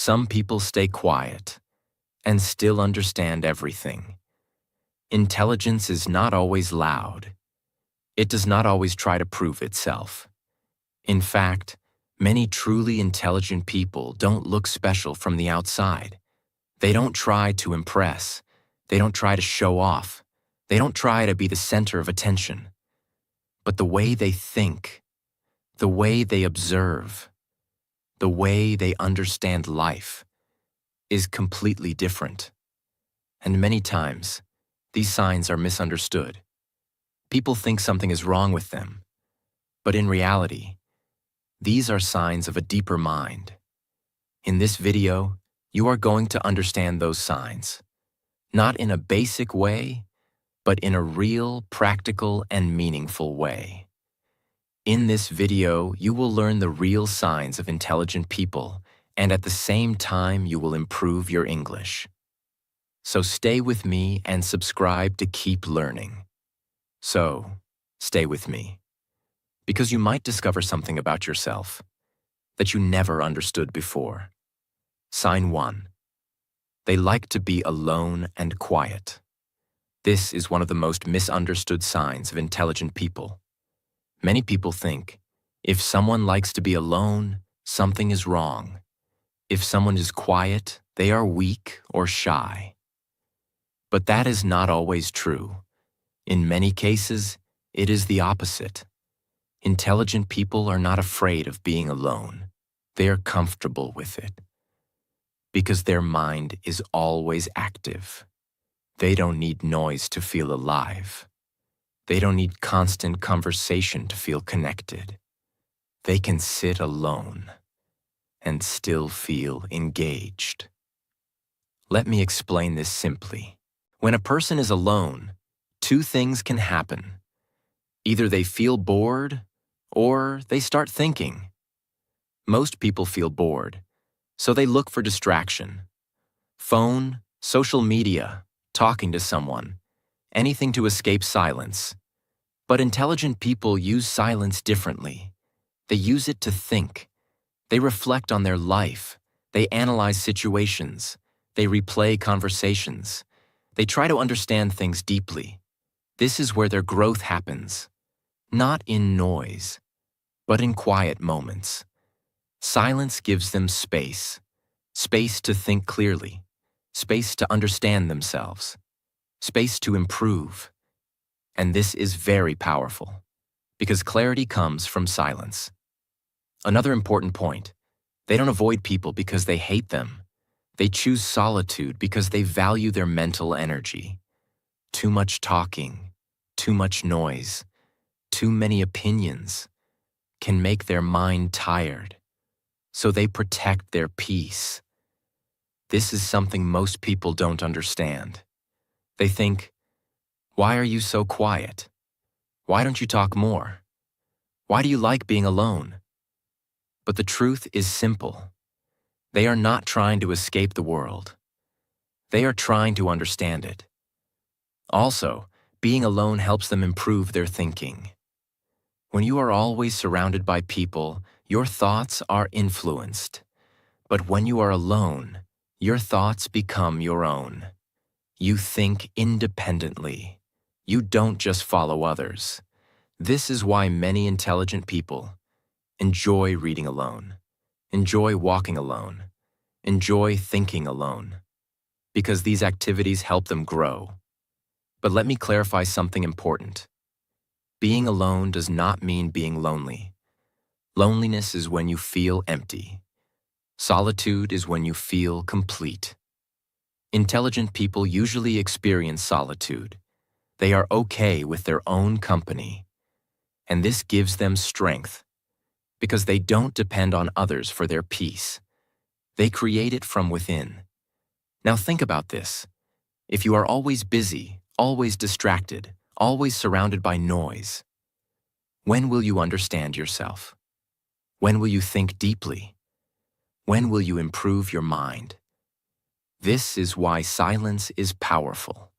Some people stay quiet and still understand everything. Intelligence is not always loud. It does not always try to prove itself. In fact, many truly intelligent people don't look special from the outside. They don't try to impress. They don't try to show off. They don't try to be the center of attention. But the way they think, the way they observe, the way they understand life is completely different. And many times, these signs are misunderstood. People think something is wrong with them, but in reality, these are signs of a deeper mind. In this video, you are going to understand those signs, not in a basic way, but in a real, practical, and meaningful way. In this video, you will learn the real signs of intelligent people, and at the same time, you will improve your English. So stay with me and subscribe to keep learning. So, stay with me, because you might discover something about yourself that you never understood before. Sign 1. They like to be alone and quiet. This is one of the most misunderstood signs of intelligent people. Many people think, if someone likes to be alone, something is wrong. If someone is quiet, they are weak or shy. But that is not always true. In many cases, it is the opposite. Intelligent people are not afraid of being alone. They are comfortable with it, because their mind is always active. They don't need noise to feel alive. They don't need constant conversation to feel connected. They can sit alone and still feel engaged. Let me explain this simply. When a person is alone, two things can happen. Either they feel bored or they start thinking. Most people feel bored, so they look for distraction. Phone, social media, talking to someone, anything to escape silence. But intelligent people use silence differently. They use it to think. They reflect on their life. They analyze situations. They replay conversations. They try to understand things deeply. This is where their growth happens. Not in noise, but in quiet moments. Silence gives them space. Space to think clearly. Space to understand themselves. Space to improve. And this is very powerful, because clarity comes from silence. Another important point, they don't avoid people because they hate them. They choose solitude because they value their mental energy. Too much talking, too much noise, too many opinions can make their mind tired, so they protect their peace. This is something most people don't understand. They think, why are you so quiet? Why don't you talk more? Why do you like being alone? But the truth is simple. They are not trying to escape the world. They are trying to understand it. Also, being alone helps them improve their thinking. When you are always surrounded by people, your thoughts are influenced. But when you are alone, your thoughts become your own. You think independently. You don't just follow others. This is why many intelligent people enjoy reading alone, enjoy walking alone, enjoy thinking alone, because these activities help them grow. But let me clarify something important. Being alone does not mean being lonely. Loneliness is when you feel empty. Solitude is when you feel complete. Intelligent people usually experience solitude. They are okay with their own company. And this gives them strength, because they don't depend on others for their peace. They create it from within. Now think about this. If you are always busy, always distracted, always surrounded by noise, when will you understand yourself? When will you think deeply? When will you improve your mind? This is why silence is powerful.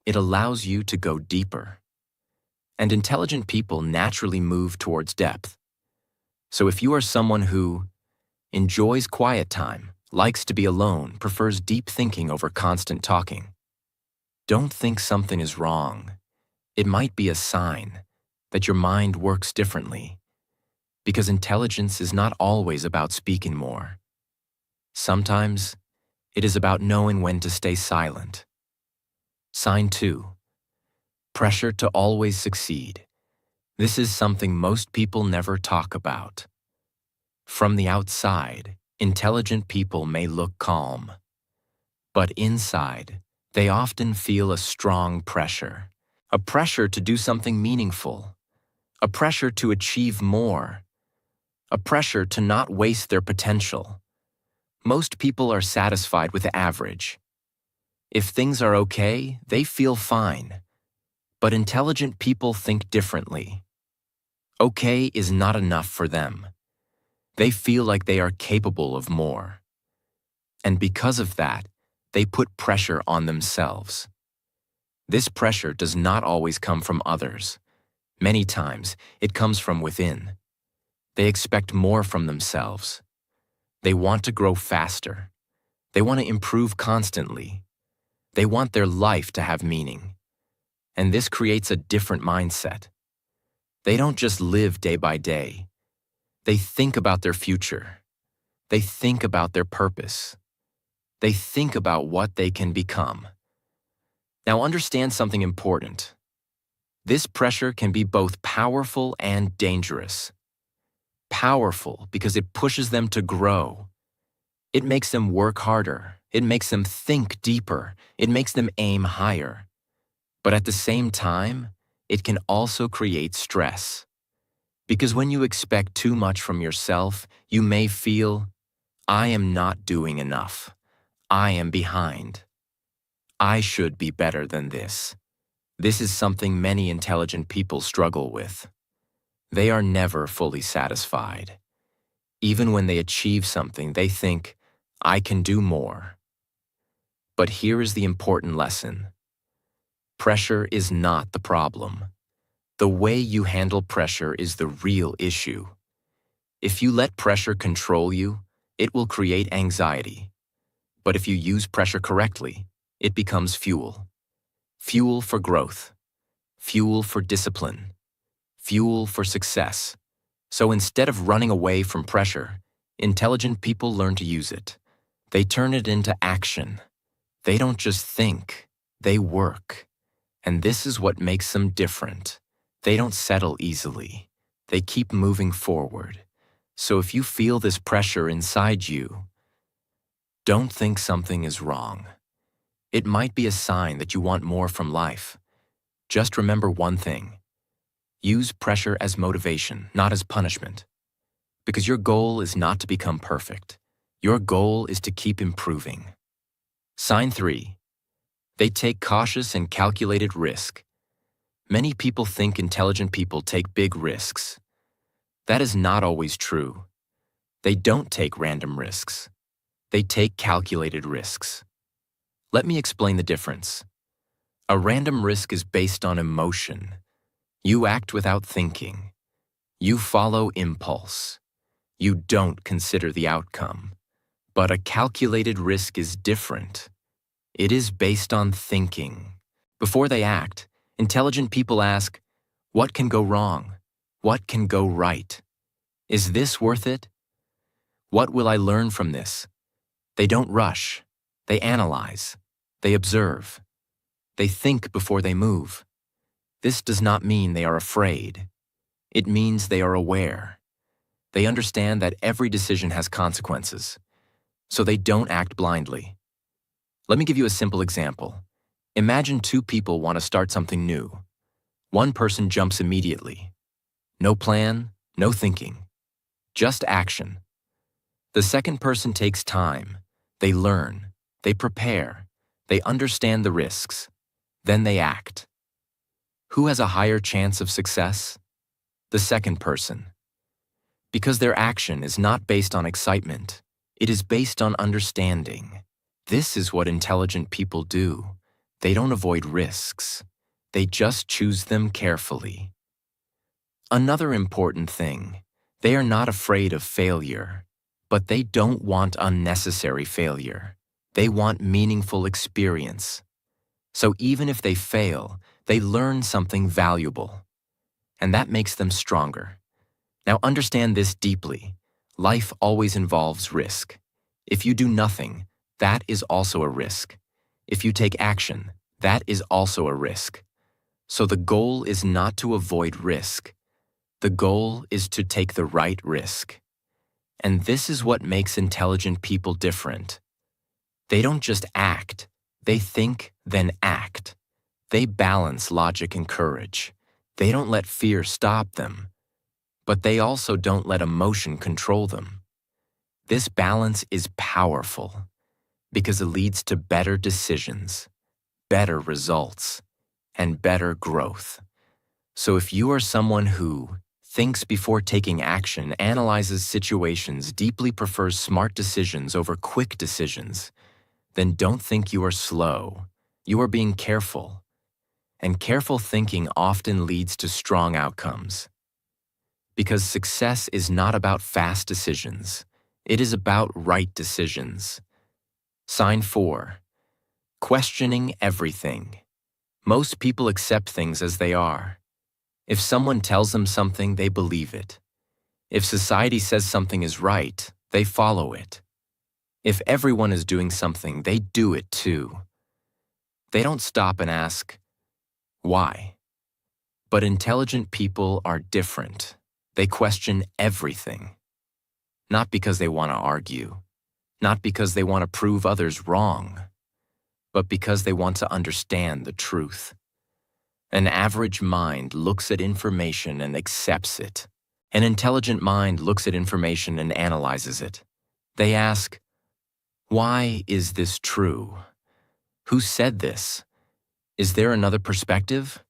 It allows you to go deeper. And intelligent people naturally move towards depth. So if you are someone who enjoys quiet time, likes to be alone, prefers deep thinking over constant talking. Don't think something is wrong. It might be a sign that your mind works differently, because intelligence is not always about speaking more. Sometimes it is about knowing when to stay silent. Sign 2. Pressure to always succeed. This is something most people never talk about. From the outside, intelligent people may look calm, but inside, they often feel a strong pressure. A pressure to do something meaningful, a pressure to achieve more, a pressure to not waste their potential. Most people are satisfied with average. If things are okay, they feel fine. But intelligent people think differently. Okay is not enough for them. They feel like they are capable of more. And because of that, they put pressure on themselves. This pressure does not always come from others. Many times, it comes from within. They expect more from themselves. They want to grow faster. They want to improve constantly. They want their life to have meaning. And this creates a different mindset. They don't just live day by day. They think about their future. They think about their purpose. They think about what they can become. Now understand something important. This pressure can be both powerful and dangerous. Powerful because it pushes them to grow. It makes them work harder. It makes them think deeper. It makes them aim higher. But at the same time, it can also create stress. Because when you expect too much from yourself, you may feel, I am not doing enough. I am behind. I should be better than this. This is something many intelligent people struggle with. They are never fully satisfied. Even when they achieve something, they think, I can do more. But here is the important lesson. Pressure is not the problem. The way you handle pressure is the real issue. If you let pressure control you, it will create anxiety. But if you use pressure correctly, it becomes fuel. Fuel for growth. Fuel for discipline. Fuel for success. So instead of running away from pressure, intelligent people learn to use it. They turn it into action. They don't just think, they work. And this is what makes them different. They don't settle easily. They keep moving forward. So if you feel this pressure inside you, don't think something is wrong. It might be a sign that you want more from life. Just remember one thing. Use pressure as motivation, not as punishment. Because your goal is not to become perfect. Your goal is to keep improving. Sign 3. They take cautious and calculated risk. Many people think intelligent people take big risks. That is not always true. They don't take random risks. They take calculated risks. Let me explain the difference. A random risk is based on emotion. You act without thinking. You follow impulse. You don't consider the outcome. But a calculated risk is different. It is based on thinking. Before they act, intelligent people ask, what can go wrong? What can go right? Is this worth it? What will I learn from this? They don't rush. They analyze. They observe. They think before they move. This does not mean they are afraid. It means they are aware. They understand that every decision has consequences, so they don't act blindly. Let me give you a simple example. Imagine two people want to start something new. One person jumps immediately. No plan, no thinking. Just action. The second person takes time. They learn. They prepare. They understand the risks. Then they act. Who has a higher chance of success? The second person. Because their action is not based on excitement. It is based on understanding. This is what intelligent people do. They don't avoid risks. They just choose them carefully. Another important thing, they are not afraid of failure, But they don't want unnecessary failure. They want meaningful experience. So even if they fail, they learn something valuable. And that makes them stronger. Now understand this deeply. Life always involves risk. If you do nothing, that is also a risk. If you take action, that is also a risk. So the goal is not to avoid risk. The goal is to take the right risk. And this is what makes intelligent people different. They don't just act, they think, then act. They balance logic and courage. They don't let fear stop them, but they also don't let emotion control them. This balance is powerful because it leads to better decisions, better results, and better growth. So if you are someone who thinks before taking action, analyzes situations, deeply prefers smart decisions over quick decisions, then don't think you are slow. You are being careful. And careful thinking often leads to strong outcomes. Because success is not about fast decisions. It is about right decisions. Sign 4. Questioning everything. Most people accept things as they are. If someone tells them something, they believe it. If society says something is right, they follow it. If everyone is doing something, they do it too. They don't stop and ask, why? But intelligent people are different. They question everything. Not because they want to argue, not because they want to prove others wrong, but because they want to understand the truth. An average mind looks at information and accepts it. An intelligent mind looks at information and analyzes it. They ask, why is this true? Who said this? Is there another perspective?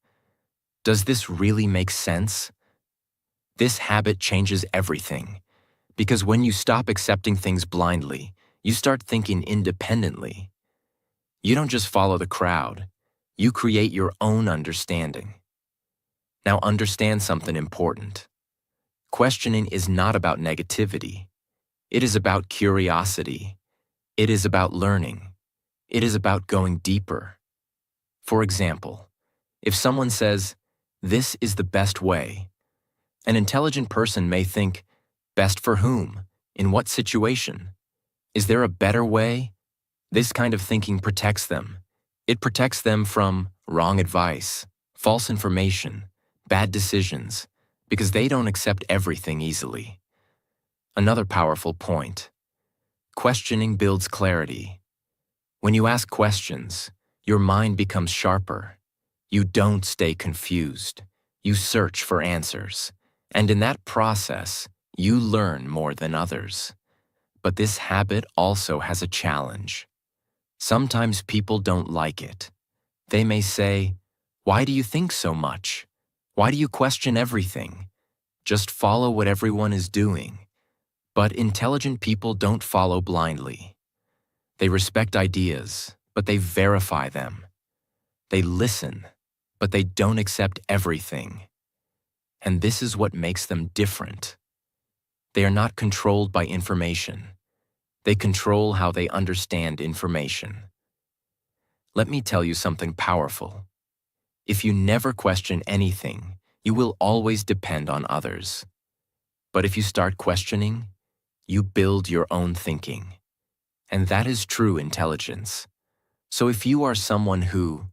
Does this really make sense? This habit changes everything, because when you stop accepting things blindly, you start thinking independently. You don't just follow the crowd. You create your own understanding. Now understand something important. Questioning is not about negativity. It is about curiosity. It is about learning. It is about going deeper. For example, if someone says, "This is the best way," an intelligent person may think, "Best for whom? In what situation? Is there a better way?" This kind of thinking protects them. It protects them from wrong advice, false information, bad decisions, because they don't accept everything easily. Another powerful point. Questioning builds clarity. When you ask questions, your mind becomes sharper. You don't stay confused. You search for answers. And in that process, you learn more than others. But this habit also has a challenge. Sometimes people don't like it. They may say, "Why do you think so much? Why do you question everything? Just follow what everyone is doing." But intelligent people don't follow blindly. They respect ideas, but they verify them. They listen, but they don't accept everything. And this is what makes them different. They are not controlled by information. They control how they understand information. Let me tell you something powerful. If you never question anything, you will always depend on others. But if you start questioning, you build your own thinking. And that is true intelligence. So if you are someone who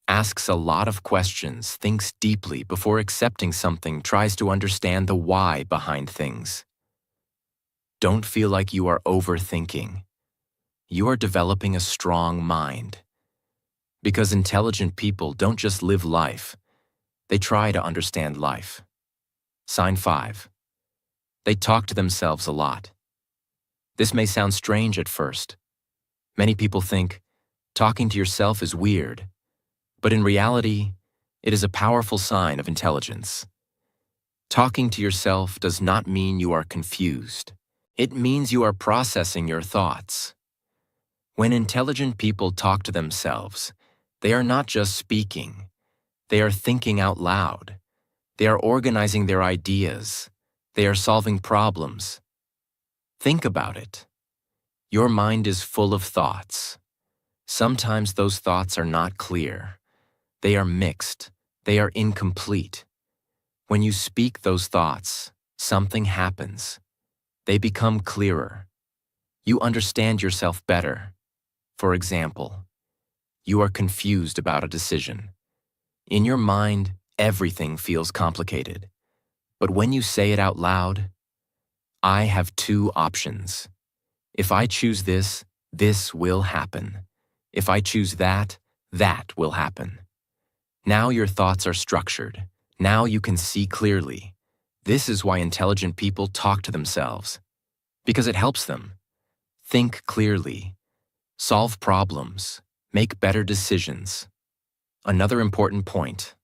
asks a lot of questions, thinks deeply before accepting something, tries to understand the why behind things, don't feel like you are overthinking. You are developing a strong mind. Because intelligent people don't just live life, they try to understand life. Sign 5. They talk to themselves a lot. This may sound strange at first. Many people think talking to yourself is weird, but in reality, it is a powerful sign of intelligence. Talking to yourself does not mean you are confused. It means you are processing your thoughts. When intelligent people talk to themselves, they are not just speaking. They are thinking out loud. They are organizing their ideas. They are solving problems. Think about it. Your mind is full of thoughts. Sometimes those thoughts are not clear. They are mixed. They are incomplete. When you speak those thoughts, something happens. They become clearer. You understand yourself better. For example, you are confused about a decision. In your mind, everything feels complicated. But when you say it out loud, I have two options. If I choose this, this will happen. If I choose that, that will happen. Now your thoughts are structured. Now you can see clearly. This is why intelligent people talk to themselves. Because it helps them. Think clearly. Solve problems. Make better decisions. Another important point.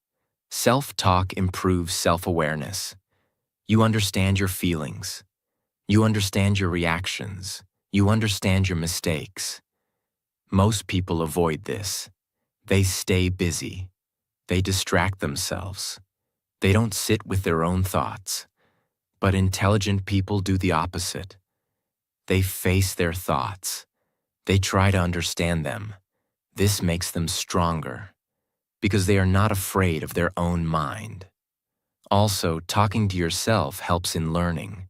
Self-talk improves self-awareness. You understand your feelings. You understand your reactions. You understand your mistakes. Most people avoid this. They stay busy. They distract themselves. They don't sit with their own thoughts. But intelligent people do the opposite. They face their thoughts. They try to understand them. This makes them stronger, because they are not afraid of their own mind. Also, talking to yourself helps in learning.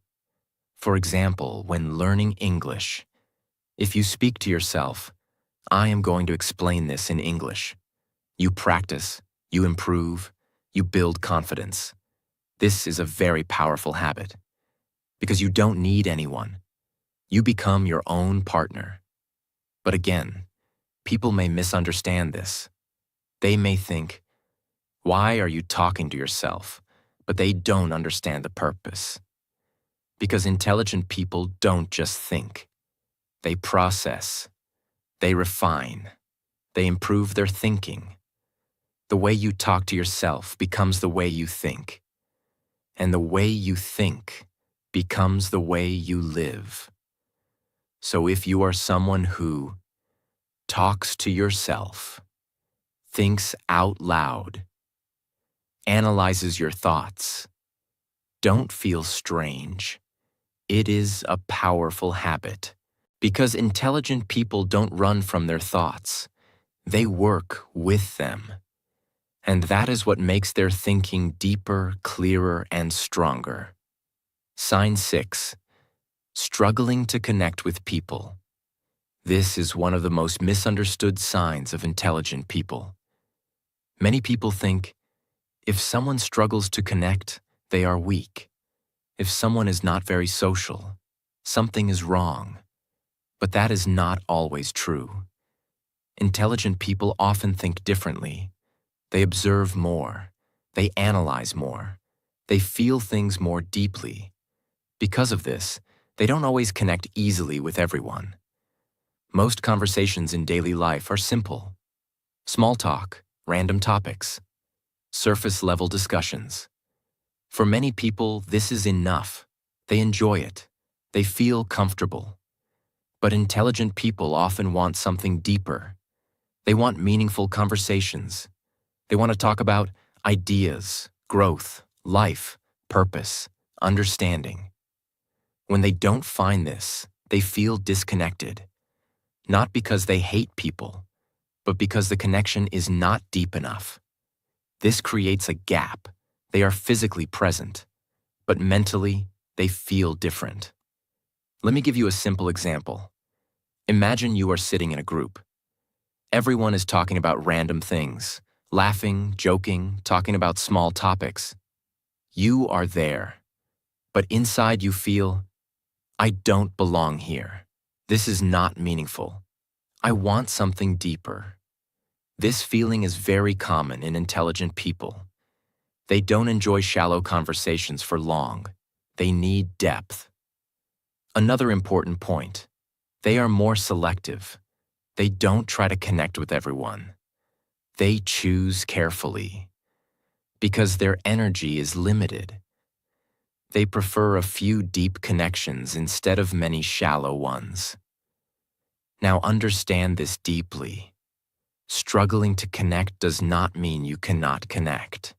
For example, when learning English, if you speak to yourself, I am going to explain this in English. You practice, you improve, you build confidence. This is a very powerful habit, because you don't need anyone. You become your own partner. But again, people may misunderstand this. They may think, why are you talking to yourself? But they don't understand the purpose. Because intelligent people don't just think. They process. They refine. They improve their thinking. The way you talk to yourself becomes the way you think. And the way you think becomes the way you live. So if you are someone who talks to yourself, thinks out loud, analyzes your thoughts, don't feel strange. It is a powerful habit. Because intelligent people don't run from their thoughts. They work with them. And that is what makes their thinking deeper, clearer, and stronger. Sign 6. Struggling to connect with people. This is one of the most misunderstood signs of intelligent people. Many people think, if someone struggles to connect, they are weak. If someone is not very social, something is wrong. But that is not always true. Intelligent people often think differently. They observe more. They analyze more. They feel things more deeply. Because of this, they don't always connect easily with everyone. Most conversations in daily life are simple. Small talk, random topics, surface-level discussions. For many people, this is enough. They enjoy it. They feel comfortable. But intelligent people often want something deeper. They want meaningful conversations. They want to talk about ideas, growth, life, purpose, understanding. When they don't find this, they feel disconnected. Not because they hate people, but because the connection is not deep enough. This creates a gap. They are physically present, but mentally, they feel different. Let me give you a simple example. Imagine you are sitting in a group. Everyone is talking about random things, laughing, joking, talking about small topics. You are there, but inside you feel, I don't belong here. This is not meaningful. I want something deeper. This feeling is very common in intelligent people. They don't enjoy shallow conversations for long. They need depth. Another important point. They are more selective. They don't try to connect with everyone. They choose carefully. Because their energy is limited. They prefer a few deep connections instead of many shallow ones. Now understand this deeply. Struggling to connect does not mean you cannot connect.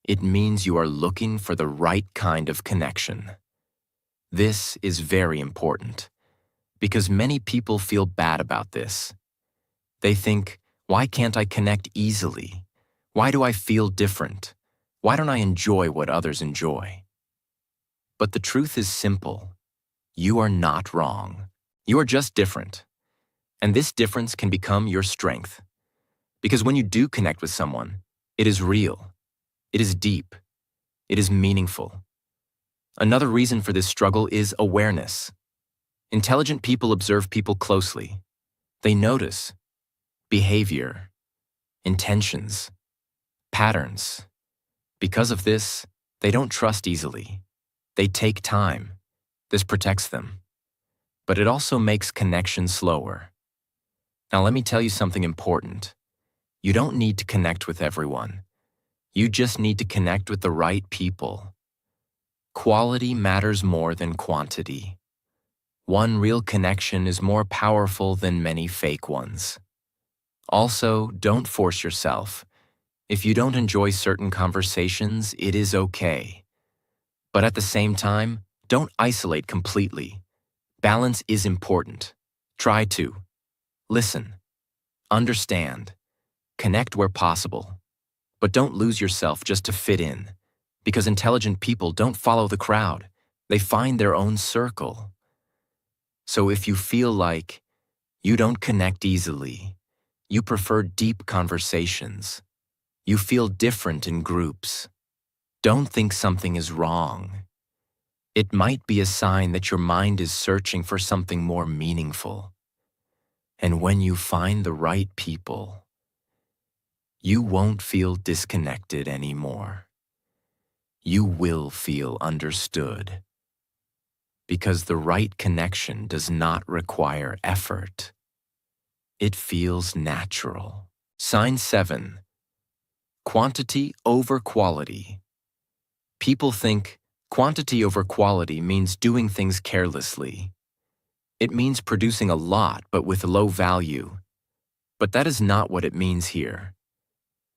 It means you are looking for the right kind of connection. This is very important because many people feel bad about this. They think, why can't I connect easily? Why do I feel different? Why don't I enjoy what others enjoy? But the truth is simple. You are not wrong. You are just different. And this difference can become your strength. Because when you do connect with someone, it is real. It is deep. It is meaningful. Another reason for this struggle is awareness. Intelligent people observe people closely. They notice behavior, intentions, patterns. Because of this, they don't trust easily. They take time. This protects them. But it also makes connection slower. Now let me tell you something important. You don't need to connect with everyone. You just need to connect with the right people. Quality matters more than quantity. One real connection is more powerful than many fake ones. Also, don't force yourself. If you don't enjoy certain conversations, it is okay. But at the same time, don't isolate completely. Balance is important. Try to listen, understand, connect where possible. But don't lose yourself just to fit in, because intelligent people don't follow the crowd. They find their own circle. So if you feel like you don't connect easily, you prefer deep conversations, you feel different in groups, don't think something is wrong. It might be a sign that your mind is searching for something more meaningful. And when you find the right people, you won't feel disconnected anymore. You will feel understood. Because the right connection does not require effort. It feels natural. Sign 7. Quantity over quality. People think quantity over quality means doing things carelessly. It means producing a lot but with low value. But that is not what it means here.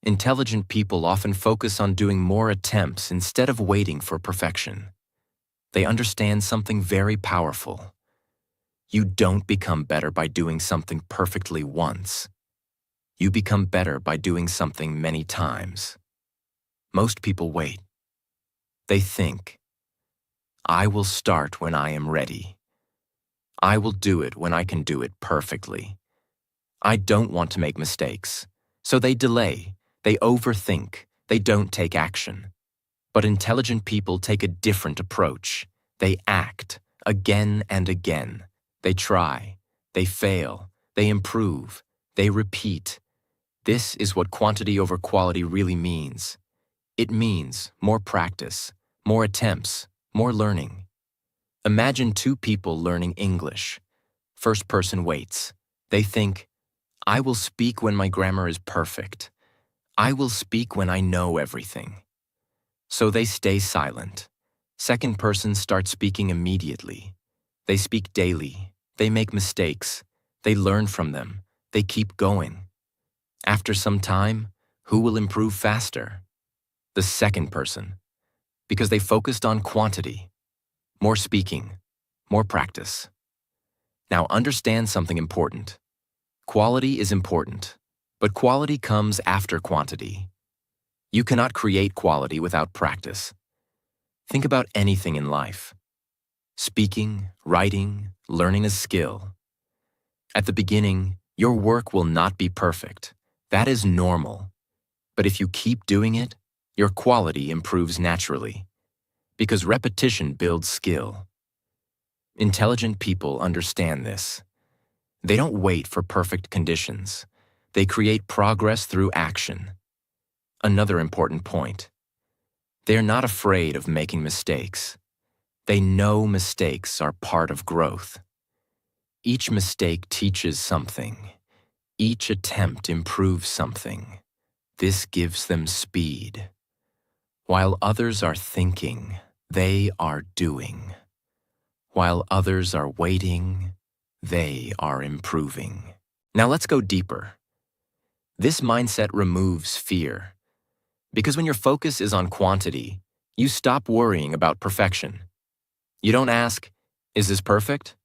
Intelligent people often focus on doing more attempts instead of waiting for perfection. They understand something very powerful. You don't become better by doing something perfectly once. You become better by doing something many times. Most people wait. They think, I will start when I am ready. I will do it when I can do it perfectly. I don't want to make mistakes, so they delay, they overthink, they don't take action. But intelligent people take a different approach. They act again and again. They try, they fail, they improve, they repeat. This is what quantity over quality really means. It means more practice, more attempts, more learning. Imagine two people learning English. First person waits. They think, I will speak when my grammar is perfect. I will speak when I know everything. So they stay silent. Second person starts speaking immediately. They speak daily. They make mistakes. They learn from them. They keep going. After some time, who will improve faster? The second person. Because they focused on quantity. More speaking, more practice. Now understand something important. Quality is important, but quality comes after quantity. You cannot create quality without practice. Think about anything in life. Speaking, writing, learning a skill. At the beginning, your work will not be perfect. That is normal. But if you keep doing it, your quality improves naturally. Because repetition builds skill. Intelligent people understand this. They don't wait for perfect conditions. They create progress through action. Another important point. They are not afraid of making mistakes. They know mistakes are part of growth. Each mistake teaches something. Each attempt improves something. This gives them speed. While others are thinking, they are doing. While others are waiting, they are improving. Now let's go deeper. This mindset removes fear. Because when your focus is on quantity, you stop worrying about perfection. You don't ask, is this perfect?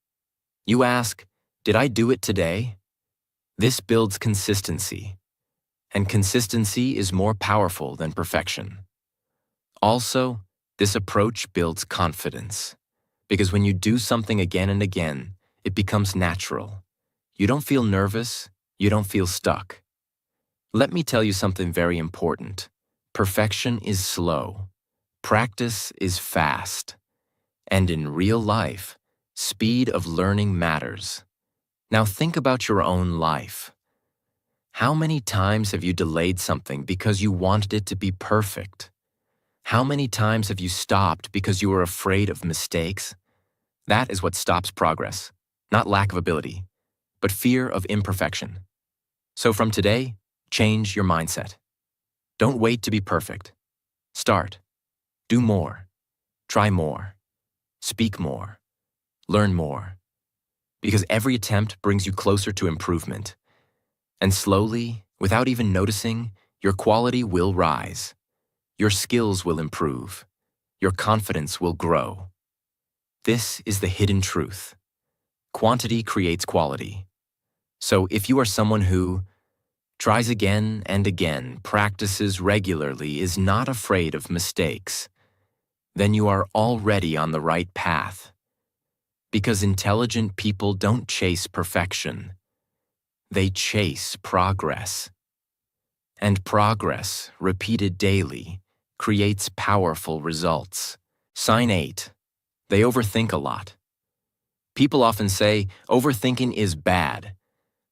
You ask, did I do it today? This builds consistency, and consistency is more powerful than perfection. Also, this approach builds confidence, because when you do something again and again, it becomes natural. You don't feel nervous, you don't feel stuck. Let me tell you something very important. Perfection is slow. Practice is fast. And in real life, speed of learning matters. Now think about your own life. How many times have you delayed something because you wanted it to be perfect? How many times have you stopped because you were afraid of mistakes? That is what stops progress, not lack of ability, but fear of imperfection. So from today, change your mindset. Don't wait to be perfect. Start. Do more. Try more. Speak more. Learn more. Because every attempt brings you closer to improvement. And slowly, without even noticing, your quality will rise. Your skills will improve. Your confidence will grow. This is the hidden truth. Quantity creates quality. So if you are someone who tries again and again, practices regularly, is not afraid of mistakes, then you are already on the right path. Because intelligent people don't chase perfection. They chase progress. And progress, repeated daily, creates powerful results. Sign 8. They overthink a lot. People often say, overthinking is bad.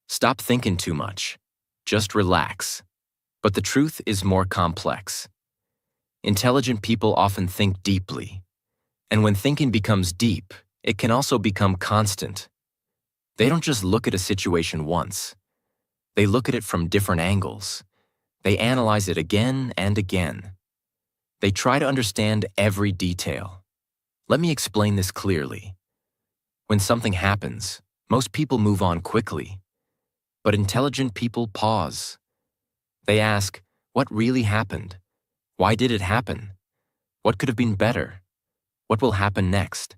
Stop thinking too much. Just relax. But the truth is more complex. Intelligent people often think deeply. And when thinking becomes deep, it can also become constant. They don't just look at a situation once. They look at it from different angles. They analyze it again and again. They try to understand every detail. Let me explain this clearly. When something happens, most people move on quickly. But intelligent people pause. They ask, what really happened? Why did it happen? What could have been better? What will happen next?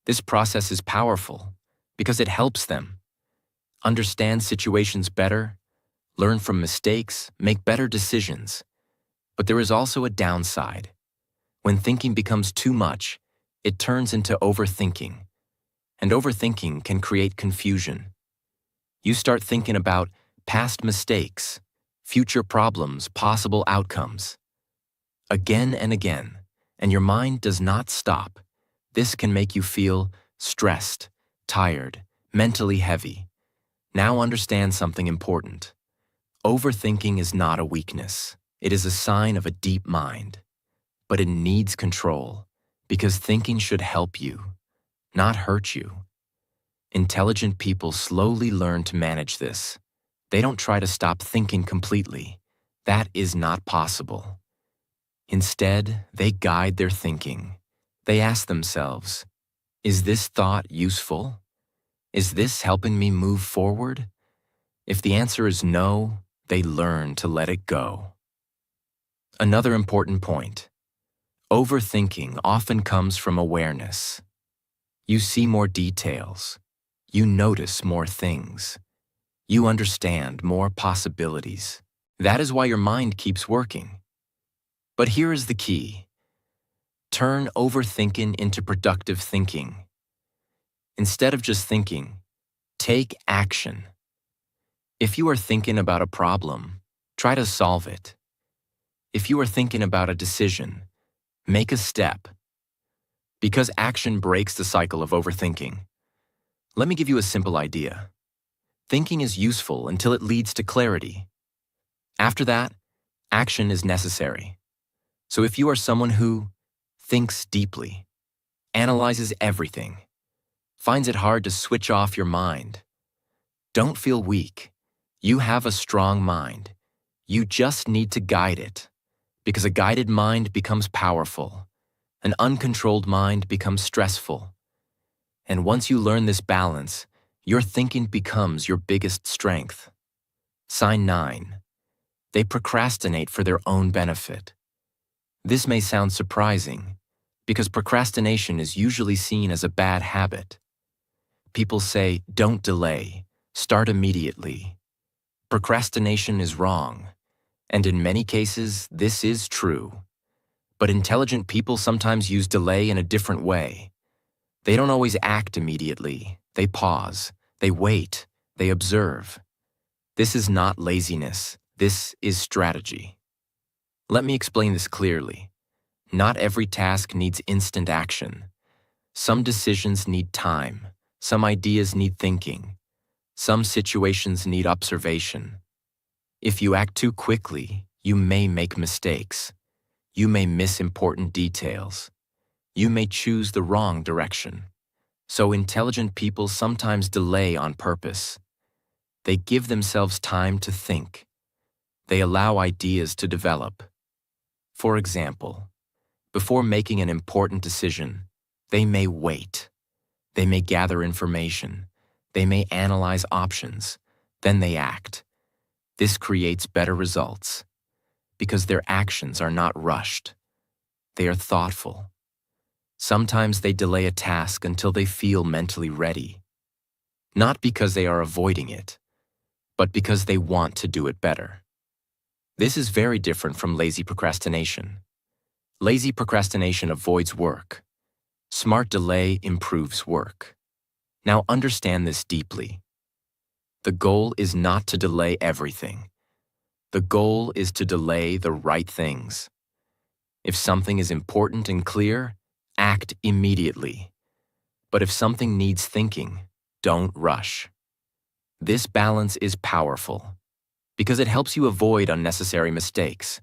This process is powerful because it helps them understand situations better, learn from mistakes, make better decisions. But there is also a downside. When thinking becomes too much, it turns into overthinking. And overthinking can create confusion. You start thinking about past mistakes, future problems, possible outcomes. Again and again, and your mind does not stop. This can make you feel stressed, tired, mentally heavy. Now understand something important. Overthinking is not a weakness. It is a sign of a deep mind. But it needs control, because thinking should help you, not hurt you. Intelligent people slowly learn to manage this. They don't try to stop thinking completely. That is not possible. Instead, they guide their thinking. They ask themselves, is this thought useful? Is this helping me move forward? If the answer is no, they learn to let it go. Another important point. Overthinking often comes from awareness. You see more details. You notice more things. You understand more possibilities. That is why your mind keeps working. But here is the key. Turn overthinking into productive thinking. Instead of just thinking, take action. If you are thinking about a problem, try to solve it. If you are thinking about a decision, make a step. Because action breaks the cycle of overthinking. Let me give you a simple idea. Thinking is useful until it leads to clarity. After that, action is necessary. So if you are someone who thinks deeply, analyzes everything, finds it hard to switch off your mind, don't feel weak. You have a strong mind. You just need to guide it. Because a guided mind becomes powerful. An uncontrolled mind becomes stressful. And once you learn this balance, your thinking becomes your biggest strength. Sign 9. They procrastinate for their own benefit. This may sound surprising, because procrastination is usually seen as a bad habit. People say, don't delay, start immediately. Procrastination is wrong, and in many cases, this is true. But intelligent people sometimes use delay in a different way. They don't always act immediately. They pause, they wait, they observe. This is not laziness. This is strategy. Let me explain this clearly. Not every task needs instant action. Some decisions need time. Some ideas need thinking. Some situations need observation. If you act too quickly, you may make mistakes. You may miss important details. You may choose the wrong direction. So intelligent people sometimes delay on purpose. They give themselves time to think. They allow ideas to develop. For example, before making an important decision, they may wait. They may gather information. They may analyze options. Then they act. This creates better results because their actions are not rushed. They are thoughtful. Sometimes they delay a task until they feel mentally ready, not because they are avoiding it, but because they want to do it better. This is very different from lazy procrastination. Lazy procrastination avoids work. Smart delay improves work. Now understand this deeply. The goal is not to delay everything. The goal is to delay the right things. If something is important and clear, act immediately. But if something needs thinking, don't rush. This balance is powerful because it helps you avoid unnecessary mistakes.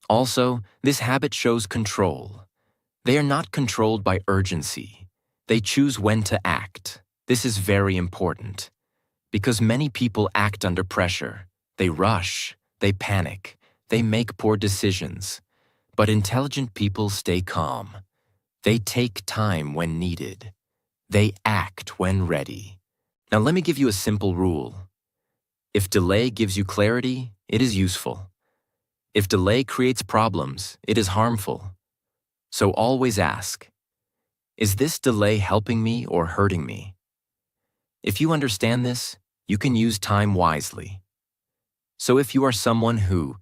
Also, this habit shows control. They are not controlled by urgency. They choose when to act. This is very important because many people act under pressure. They rush, they panic, they make poor decisions. But intelligent people stay calm. They take time when needed. They act when ready. Now let me give you a simple rule. If delay gives you clarity, it is useful. If delay creates problems, it is harmful. So always ask, is this delay helping me or hurting me? If you understand this, you can use time wisely. So if you are someone who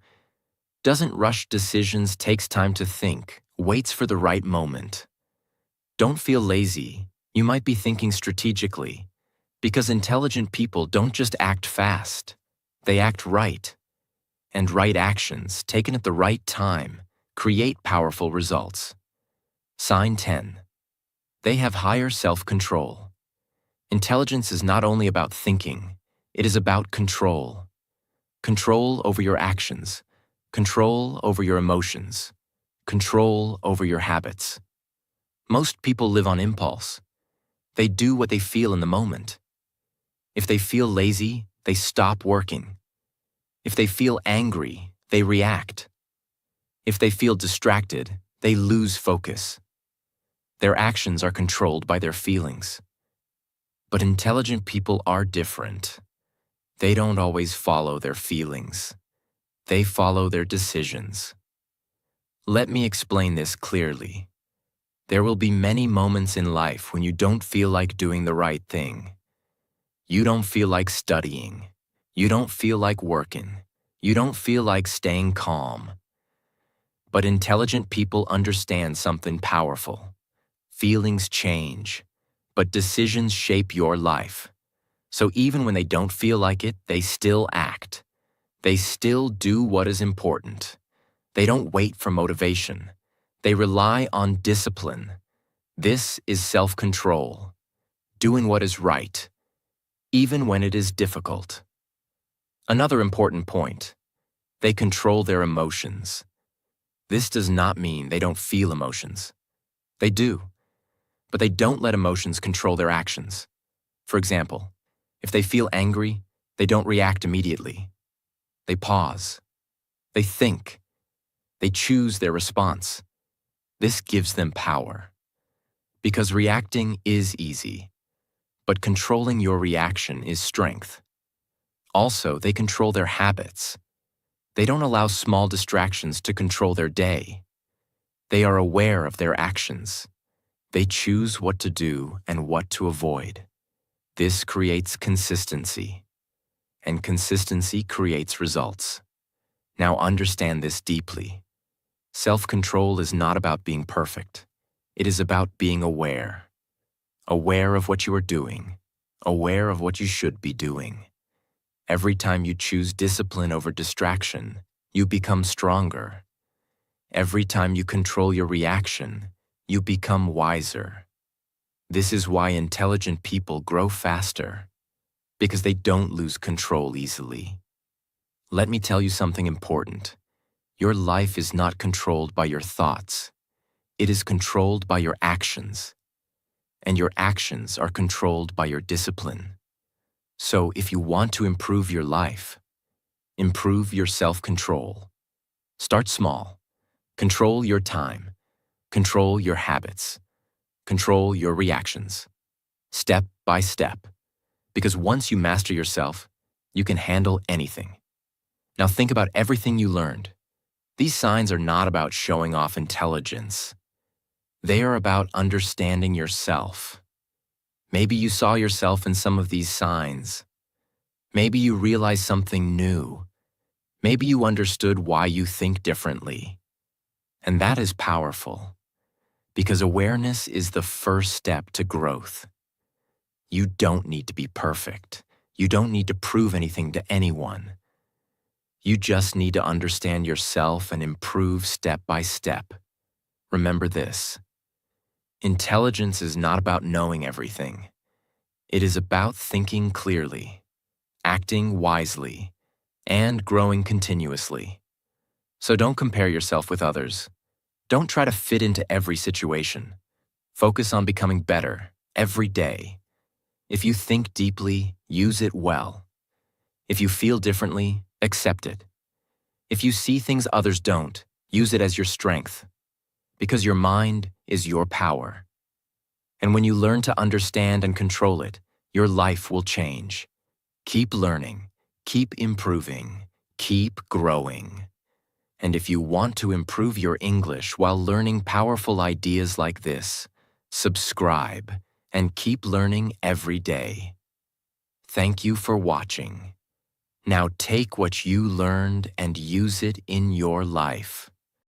doesn't rush decisions, takes time to think, waits for the right moment, don't feel lazy. You might be thinking strategically, because intelligent people don't just act fast, they act right. And right actions, taken at the right time, create powerful results. Sign 10. They have higher self-control. Intelligence is not only about thinking, it is about control. Control over your actions, control over your emotions, control over your habits. Most people live on impulse. They do what they feel in the moment. If they feel lazy, they stop working. If they feel angry, they react. If they feel distracted, they lose focus. Their actions are controlled by their feelings. But intelligent people are different. They don't always follow their feelings. They follow their decisions. Let me explain this clearly. There will be many moments in life when you don't feel like doing the right thing. You don't feel like studying. You don't feel like working. You don't feel like staying calm. But intelligent people understand something powerful. Feelings change, but decisions shape your life. So even when they don't feel like it, they still act. They still do what is important. They don't wait for motivation. They rely on discipline. This is self-control, doing what is right, even when it is difficult. Another important point, they control their emotions. This does not mean they don't feel emotions. They do, but they don't let emotions control their actions. For example, if they feel angry, they don't react immediately. They pause. They think. They choose their response. This gives them power. Because reacting is easy, but controlling your reaction is strength. Also, they control their habits. They don't allow small distractions to control their day. They are aware of their actions. They choose what to do and what to avoid. This creates consistency, and consistency creates results. Now understand this deeply. Self-control is not about being perfect. It is about being aware. Aware of what you are doing. Aware of what you should be doing. Every time you choose discipline over distraction, you become stronger. Every time you control your reaction, you become wiser. This is why intelligent people grow faster, because they don't lose control easily. Let me tell you something important. Your life is not controlled by your thoughts. It is controlled by your actions. And your actions are controlled by your discipline. So if you want to improve your life, improve your self-control. Start small. Control your time. Control your habits. Control your reactions. Step by step. Because once you master yourself, you can handle anything. Now think about everything you learned. These signs are not about showing off intelligence. They are about understanding yourself. Maybe you saw yourself in some of these signs. Maybe you realized something new. Maybe you understood why you think differently. And that is powerful, because awareness is the first step to growth. You don't need to be perfect. You don't need to prove anything to anyone. You just need to understand yourself and improve step by step. Remember this. Intelligence is not about knowing everything. It is about thinking clearly, acting wisely, and growing continuously. So don't compare yourself with others. Don't try to fit into every situation. Focus on becoming better every day. If you think deeply, use it well. If you feel differently, accept it. If you see things others don't, use it as your strength. Because your mind is your power. And when you learn to understand and control it, your life will change. Keep learning, keep improving, keep growing. And if you want to improve your English while learning powerful ideas like this, subscribe and keep learning every day. Thank you for watching. Now take what you learned and use it in your life.